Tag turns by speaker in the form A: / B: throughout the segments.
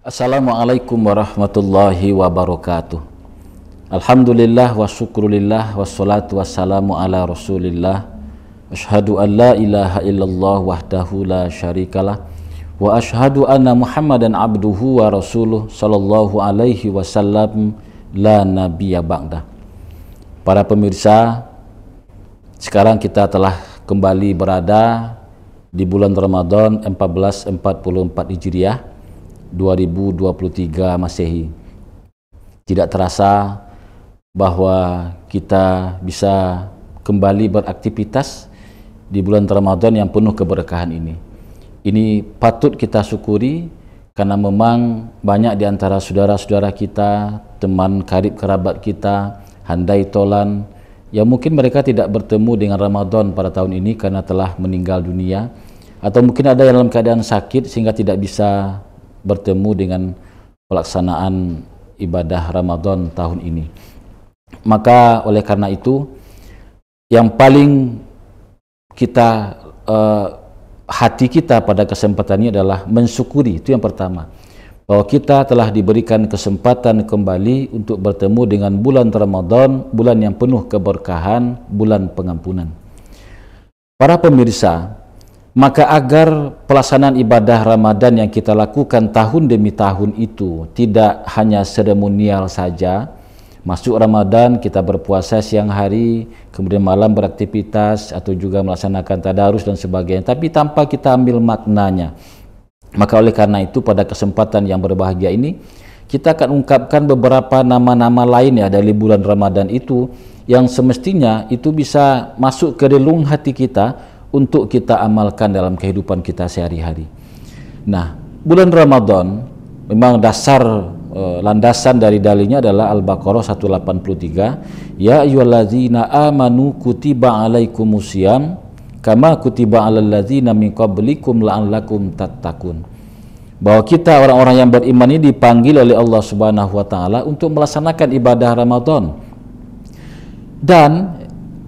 A: Assalamualaikum warahmatullahi wabarakatuh. Alhamdulillah wa syukrulillah wassalatu wassalamu ala rasulillah. Asyhadu an la ilaha illallah wahdahu la syarikalah wa asyhadu anna Muhammadan abduhu wa rasuluh sallallahu alaihi wasallam la nabiyya ba'dah. Para pemirsa, sekarang kita telah kembali berada di bulan Ramadan 1444 Hijriah 2023 Masehi. Tidak terasa bahwa kita bisa kembali beraktivitas di bulan Ramadan yang penuh keberkahan ini. Ini patut kita syukuri karena memang banyak di antara saudara-saudara kita, teman karib kerabat kita, handai tolan, yang mungkin mereka tidak bertemu dengan Ramadan pada tahun ini karena telah meninggal dunia, atau mungkin ada yang dalam keadaan sakit sehingga tidak bisa bertemu dengan pelaksanaan ibadah Ramadan tahun ini. Maka oleh karena itu, yang paling kita hati kita pada kesempatan ini adalah mensyukuri. Itu yang pertama, bahwa kita telah diberikan kesempatan kembali untuk bertemu dengan bulan Ramadan, bulan yang penuh keberkahan, bulan pengampunan. Para pemirsa, maka agar pelaksanaan ibadah Ramadan yang kita lakukan tahun demi tahun itu tidak hanya seremonial saja, masuk Ramadan kita berpuasa siang hari, kemudian malam beraktivitas atau juga melaksanakan tadarus dan sebagainya, tapi tanpa kita ambil maknanya. Maka oleh karena itu pada kesempatan yang berbahagia ini kita akan ungkapkan beberapa nama-nama lain ya dari bulan Ramadan itu yang semestinya itu bisa masuk ke relung hati kita untuk kita amalkan dalam kehidupan kita sehari-hari. Nah, bulan Ramadan memang dasar landasan dari dalilnya adalah Al-Baqarah 183, ya ayyuhallazina amanu kutiba alaikumusiyam kama kutiba alal ladzina min qablikum la'allakum tattaqun. Bahwa kita orang-orang yang beriman ini dipanggil oleh Allah Subhanahu wa taala untuk melaksanakan ibadah Ramadan. Dan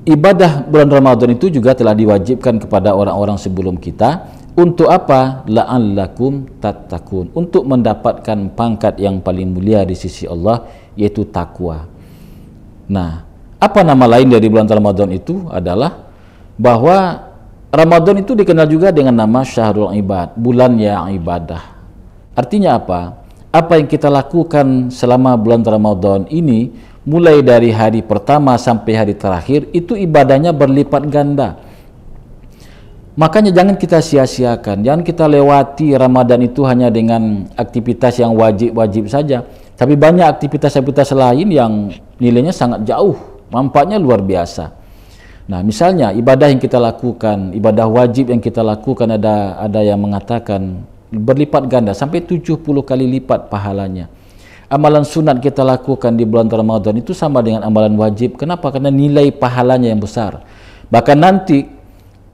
A: ibadah bulan Ramadan itu juga telah diwajibkan kepada orang-orang sebelum kita. Untuk apa? La'allakum tattaqun, untuk mendapatkan pangkat yang paling mulia di sisi Allah, yaitu takwa. Nah, apa nama lain dari bulan Ramadan itu adalah bahwa Ramadan itu dikenal juga dengan nama Syahrul Ibad, bulan yang ibadah. Artinya apa? Apa yang kita lakukan selama bulan Ramadan ini, mulai dari hari pertama sampai hari terakhir, itu ibadahnya berlipat ganda. Makanya jangan kita sia-siakan, jangan kita lewati Ramadan itu hanya dengan aktivitas yang wajib-wajib saja, tapi banyak aktivitas-aktivitas lain yang nilainya sangat jauh, manfaatnya luar biasa. Nah, misalnya ibadah yang kita lakukan, ibadah wajib yang kita lakukan, ada yang mengatakan berlipat ganda sampai 70 kali lipat pahalanya. Amalan sunat kita lakukan di bulan Ramadan itu sama dengan amalan wajib. Kenapa? Karena nilai pahalanya yang besar. Bahkan nanti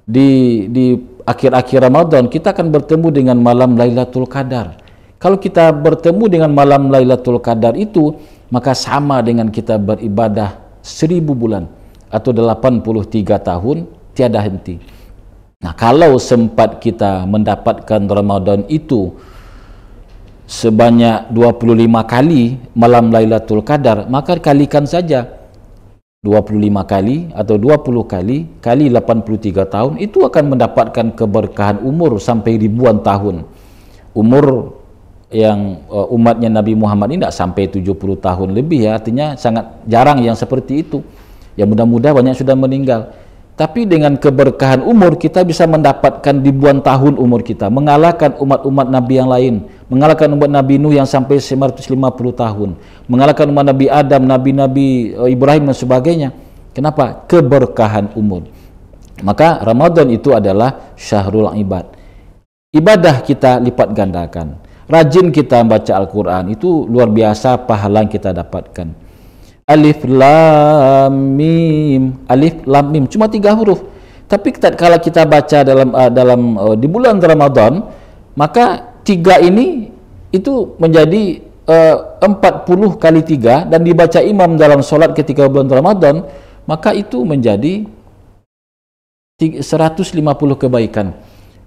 A: di akhir-akhir Ramadan kita akan bertemu dengan malam Lailatul Qadar. Kalau kita bertemu dengan malam Lailatul Qadar itu, maka sama dengan kita beribadah 1000 bulan atau 83 tahun tiada henti. Nah, kalau sempat kita mendapatkan Ramadan itu sebanyak 25 kali malam Lailatul Qadar, maka kalikan saja 25 kali atau 20 kali kali 83 tahun, itu akan mendapatkan keberkahan umur sampai ribuan tahun. Umur yang umatnya Nabi Muhammad ini tidak sampai 70 tahun lebih ya, artinya sangat jarang yang seperti itu. Ya mudah-mudahan banyak sudah meninggal. Tapi dengan keberkahan umur kita bisa mendapatkan ribuan tahun umur kita, mengalahkan umat-umat Nabi yang lain, mengalahkan umat Nabi Nuh yang sampai 950 tahun, mengalahkan umat Nabi Adam, Nabi Ibrahim dan sebagainya. Kenapa? Keberkahan umur. Maka Ramadan itu adalah Syahrul Ibad. Ibadah kita lipat gandakan. Rajin kita membaca Al-Quran, itu luar biasa pahala yang kita dapatkan. Alif lam mim, alif lam mim cuma 3 huruf, tapi kalau kita baca dalam di bulan Ramadan, maka 3 ini itu menjadi 40 kali 3 dan dibaca imam dalam sholat ketika bulan Ramadan, maka itu menjadi 150 kebaikan.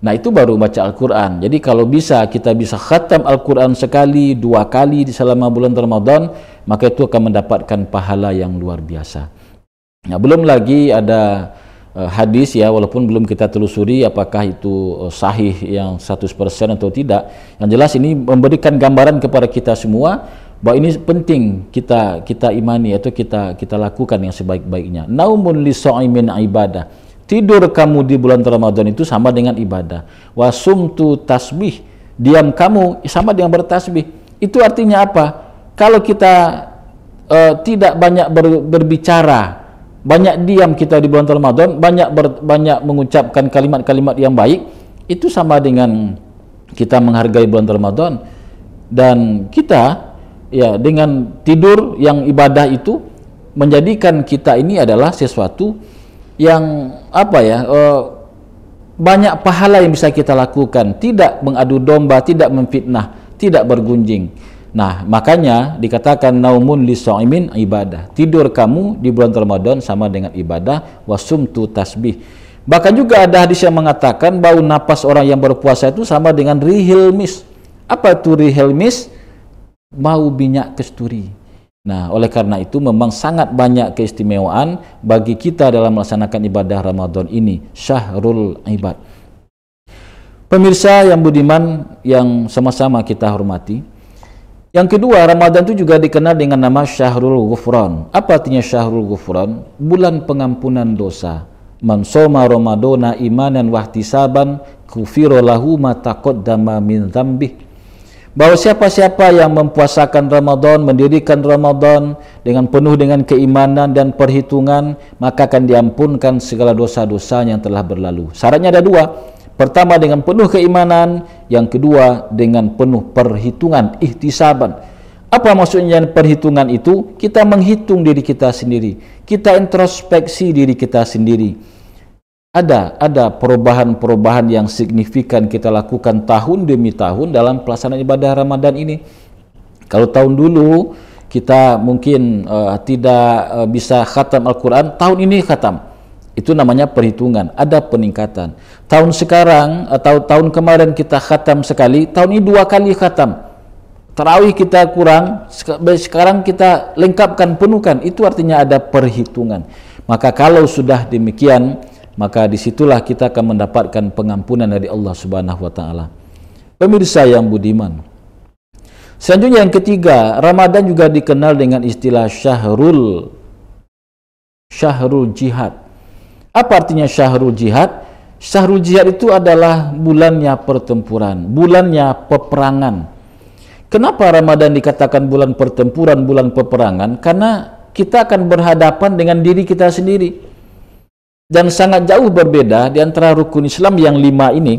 A: Nah, itu baru baca Al-Quran. Jadi kalau kita bisa khatam Al-Quran sekali, 2 kali di selama bulan Ramadan, maka itu akan mendapatkan pahala yang luar biasa. Nah, belum lagi ada hadis ya, walaupun belum kita telusuri apakah itu sahih yang 100% atau tidak. Yang jelas ini memberikan gambaran kepada kita semua bahwa ini penting kita imani atau kita lakukan yang sebaik-baiknya. Naumun li sha'imin ibadah. Tidur kamu di bulan Ramadan itu sama dengan ibadah. Wasumtu tasbih, diam kamu sama dengan bertasbih. Itu artinya apa? Kalau kita tidak banyak berbicara, banyak diam kita di bulan Ramadan, banyak mengucapkan kalimat-kalimat yang baik, itu sama dengan kita menghargai bulan Ramadan. Dan kita ya dengan tidur yang ibadah itu menjadikan kita ini adalah sesuatu yang banyak pahala yang bisa kita lakukan, tidak mengadu domba, tidak memfitnah, tidak bergunjing. Nah, makanya dikatakan naumun li sha'imin ibadah. Tidur kamu di bulan Ramadan sama dengan ibadah, wasumtu tasbih. Bahkan juga ada hadis yang mengatakan bau napas orang yang berpuasa itu sama dengan rihil mis. Apa itu rihil mis? Bau minyak kasturi. Nah, oleh karena itu memang sangat banyak keistimewaan bagi kita dalam melaksanakan ibadah Ramadan ini, syahrul ibad. Pemirsa yang budiman yang sama-sama kita hormati, yang kedua, Ramadan itu juga dikenal dengan nama syahrul ghufran. Apa artinya syahrul ghufran? Bulan pengampunan dosa. Man shoma ramadana imanan wahtisaban ghufira lahu ma taqaddama min dzambih. Bahwa siapa-siapa yang mempuasakan Ramadan, mendirikan Ramadan dengan penuh dengan keimanan dan perhitungan, maka akan diampunkan segala dosa-dosa yang telah berlalu. Syaratnya ada 2. Pertama dengan penuh keimanan, yang kedua dengan penuh perhitungan, ihtisaban. Apa maksudnya perhitungan itu? Kita menghitung diri kita sendiri, kita introspeksi diri kita sendiri. Ada perubahan-perubahan yang signifikan kita lakukan tahun demi tahun dalam pelaksanaan ibadah Ramadan ini. Kalau tahun dulu kita mungkin tidak bisa khatam Al-Quran, tahun ini khatam. Itu namanya perhitungan, ada peningkatan. Tahun sekarang atau tahun kemarin kita khatam sekali, tahun ini 2 kali khatam. Tarawih kita kurang, sekarang kita lengkapkan, penuhkan. Itu artinya ada perhitungan. Maka kalau sudah demikian, maka disitulah kita akan mendapatkan pengampunan dari Allah Subhanahu wa Ta'ala. Pemirsa yang budiman, selanjutnya yang ketiga, Ramadan juga dikenal dengan istilah syahrul jihad. Apa artinya syahrul jihad? Syahrul jihad itu adalah bulannya pertempuran, bulannya peperangan. Kenapa Ramadan dikatakan bulan pertempuran, bulan peperangan? Karena kita akan berhadapan dengan diri kita sendiri. Dan sangat jauh berbeda di antara rukun Islam yang 5 ini,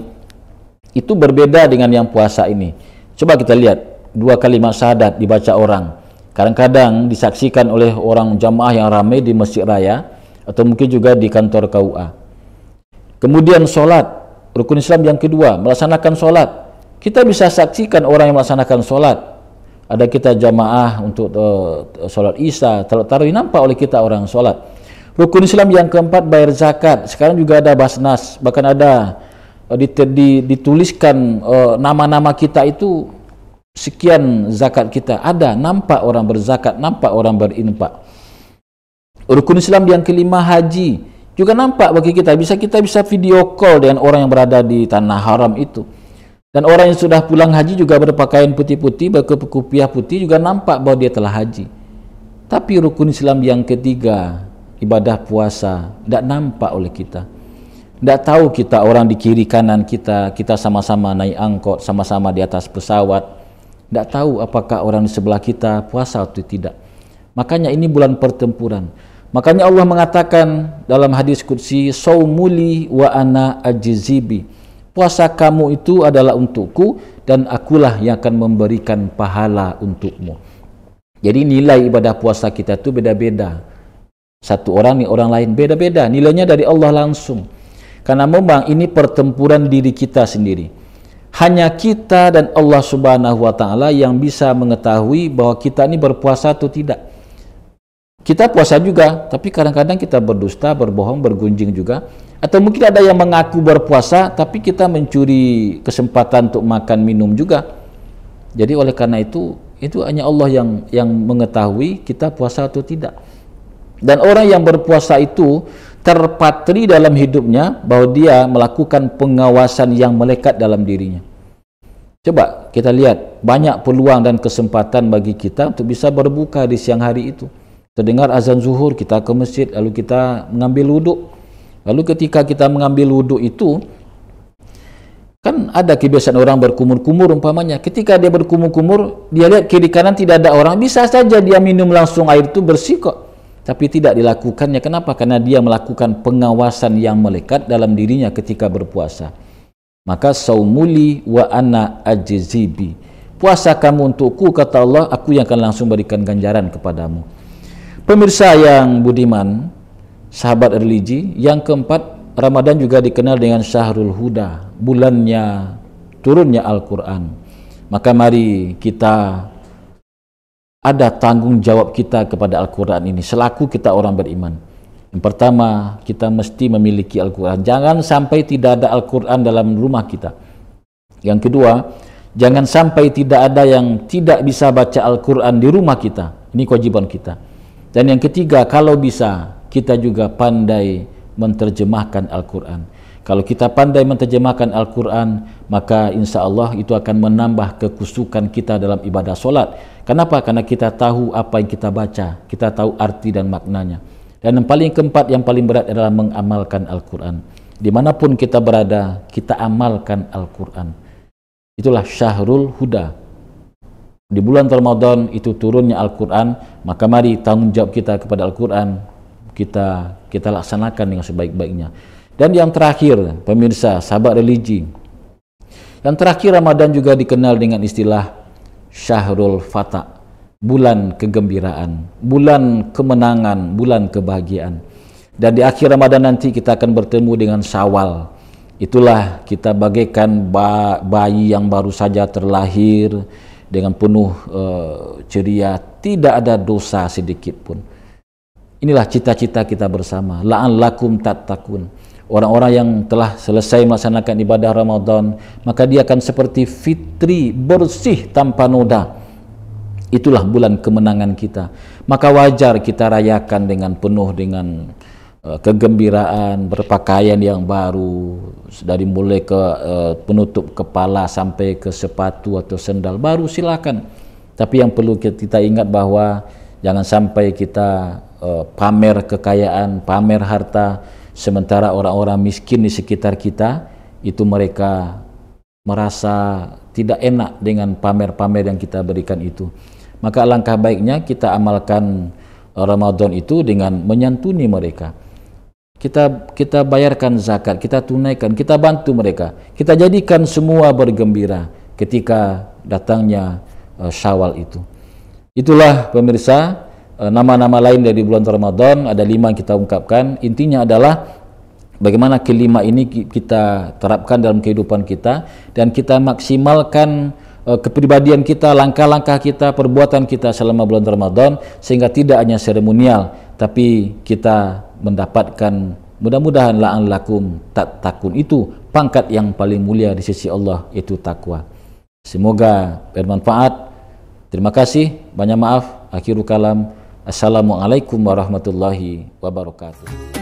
A: itu berbeda dengan yang puasa ini. Coba kita lihat, 2 kalimat syahadat dibaca orang, kadang-kadang disaksikan oleh orang jamaah yang ramai di masjid raya, atau mungkin juga di kantor KUA. Kemudian sholat, rukun Islam yang kedua, melaksanakan sholat. Kita bisa saksikan orang yang melaksanakan sholat. Ada kita jamaah untuk sholat isya, tarawih, nampak oleh kita orang sholat. Rukun Islam yang keempat, bayar zakat. Sekarang juga ada basnas, bahkan ada dituliskan nama-nama kita itu sekian zakat kita. Ada, nampak orang berzakat, nampak orang berinfak. Rukun Islam yang kelima, haji, juga nampak bagi kita. Kita bisa video call dengan orang yang berada di tanah haram itu. Dan orang yang sudah pulang haji juga berpakaian putih-putih, berkopiah putih, juga nampak bahwa dia telah haji. Tapi rukun Islam yang ketiga, ibadah puasa, tidak nampak oleh kita. Tidak tahu kita orang di kiri kanan kita sama-sama naik angkot, sama-sama di atas pesawat. Tidak tahu apakah orang di sebelah kita puasa atau tidak. Makanya ini bulan pertempuran. Makanya Allah mengatakan dalam hadis qudsi, saumuli wa ana ajzibi. Puasa kamu itu adalah untukku dan akulah yang akan memberikan pahala untukmu. Jadi nilai ibadah puasa kita itu beda-beda. Satu orang nih orang lain beda-beda, nilainya dari Allah langsung. Karena memang ini pertempuran diri kita sendiri. Hanya kita dan Allah Subhanahu wa Ta'ala yang bisa mengetahui bahwa kita ini berpuasa atau tidak. Kita puasa juga, tapi kadang-kadang kita berdusta, berbohong, bergunjing juga. Atau mungkin ada yang mengaku berpuasa tapi kita mencuri kesempatan untuk makan minum juga. Jadi oleh karena itu hanya Allah yang mengetahui kita puasa atau tidak. Dan orang yang berpuasa itu terpatri dalam hidupnya bahwa dia melakukan pengawasan yang melekat dalam dirinya. Coba kita lihat, banyak peluang dan kesempatan bagi kita untuk bisa berbuka di siang hari itu. Terdengar azan zuhur, kita ke masjid, lalu kita mengambil wuduk. Lalu ketika kita mengambil wuduk itu, kan ada kebiasaan orang berkumur-kumur umpamanya. Ketika dia berkumur-kumur, dia lihat kiri kanan tidak ada orang, bisa saja dia minum langsung air itu bersih kok. Tapi tidak dilakukannya. Kenapa? Karena dia melakukan pengawasan yang melekat dalam dirinya ketika berpuasa. Maka saumuli wa ana ajzibi. Puasa kamu untukku, kata Allah, aku yang akan langsung berikan ganjaran kepadamu. Pemirsa yang budiman, sahabat religi, yang keempat, Ramadan juga dikenal dengan Syahrul Huda, bulannya turunnya Al-Quran. Maka mari kita ada tanggung jawab kita kepada Al-Quran ini selaku kita orang beriman. Yang pertama, kita mesti memiliki Al-Quran. Jangan sampai tidak ada Al-Quran dalam rumah kita. Yang kedua, jangan sampai tidak ada yang tidak bisa baca Al-Quran di rumah kita. Ini kewajiban kita. Dan yang ketiga, kalau bisa kita juga pandai menterjemahkan Al-Quran. Kalau kita pandai menterjemahkan Al-Quran, maka insya Allah itu akan menambah kekusukan kita dalam ibadah solat. Kenapa? Karena kita tahu apa yang kita baca, kita tahu arti dan maknanya. Dan yang paling keempat, yang paling berat adalah mengamalkan Al-Quran. Dimanapun kita berada, kita amalkan Al-Quran. Itulah Syahrul Huda. Di bulan Ramadan itu turunnya Al-Quran, maka mari tanggung jawab kita kepada Al-Quran kita laksanakan dengan sebaik-baiknya. Dan yang terakhir, pemirsa, sahabat religi, yang terakhir, Ramadan juga dikenal dengan istilah Syahrul Fatah, bulan kegembiraan, bulan kemenangan, bulan kebahagiaan. Dan di akhir Ramadan nanti kita akan bertemu dengan Syawal. Itulah kita bagaikan bayi yang baru saja terlahir dengan penuh ceria, tidak ada dosa sedikit pun. Inilah cita-cita kita bersama, la'allakum tattaqun. Orang-orang yang telah selesai melaksanakan ibadah Ramadan, maka dia akan seperti fitri, bersih tanpa noda. Itulah bulan kemenangan kita. Maka wajar kita rayakan dengan penuh dengan kegembiraan, berpakaian yang baru, dari mulai ke penutup kepala sampai ke sepatu atau sendal baru, silakan. Tapi yang perlu kita ingat bahwa jangan sampai kita pamer kekayaan, pamer harta, sementara orang-orang miskin di sekitar kita itu mereka merasa tidak enak dengan pamer-pamer yang kita berikan itu. Maka alangkah baiknya kita amalkan Ramadan itu dengan menyantuni mereka. Kita bayarkan zakat, kita tunaikan, kita bantu mereka. Kita jadikan semua bergembira ketika datangnya Syawal itu. Itulah pemirsa, nama-nama lain dari bulan Ramadan, ada 5 yang kita ungkapkan. Intinya adalah bagaimana kelima ini kita terapkan dalam kehidupan kita dan kita maksimalkan kepribadian kita, langkah-langkah kita, perbuatan kita selama bulan Ramadan, sehingga tidak hanya seremonial, tapi kita mendapatkan mudah-mudahan la'allakum tattaqun, itu pangkat yang paling mulia di sisi Allah, itu takwa. Semoga bermanfaat. Terima kasih, banyak maaf. Akhirul kalam. Assalamualaikum warahmatullahi wabarakatuh.